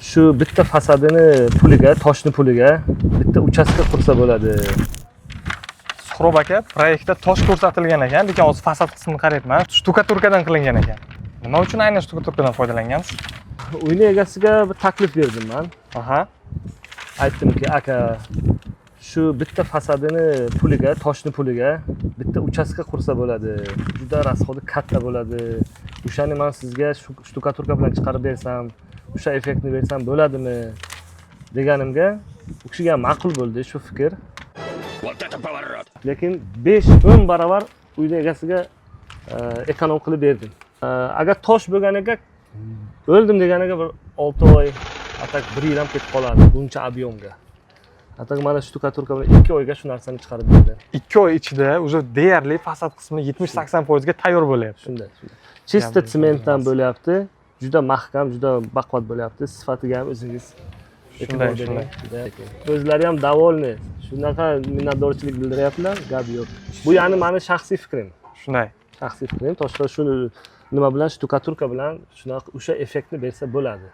Shu bitta fasadini puliga, toshni puliga bitta uchastka qursa bo'ladi. Suhrob aka, proyektda tosh ko'rsatilgan ekan, lekin hozir fasad qismini qarayapman. Shtukaturkadan qilingan ekan. Nima uchun aynan shtukaturkadan foydalangansiz? Uyni egasiga bir taklif berdim men. Aha. Aytdimki, aka, shu bitta fasadini puliga, toshni puliga bitta uchastka qursa bo'ladi. Juda rasxodi katta bo'ladi. O'shani men sizga shtukaturka bilan chiqarib bersam, o'sha effektni bersam bo'ladimi deganimga, u kishiga ma'qul bo'ldi shu fikr. Lekin 5-10 barobar uyni egasiga ekonom qilib berdim. Agar tosh bo'lganiga o'ldim deganiga bir 6 oy, atak 1 yil ham ketib qoladi buncha ob'yomga. Atak mana shtukaturka bilan 2 oyga shu narsani chiqarib berdim. 2 oy ichida уже deyarli fasad qismi 70-80% ga tayyor bo'lyapti. Shunday. Chista sementdan bo'lyapti. Juda mahkam, juda baquvvat bo'lyapti. Sifatiga ham o'zingiz Shunday. O'zlari ham davolni. Shunaqa minnatdorchilik bildiryaptilar, gap yo'q. Bu ya'ni meni shaxsiy fikrim. Shunday. Shaxsiy fikrim. Toshlar shuni nima bilan, shtukaturka bilan shunaqa o'sha effektni bersa bo'ladi.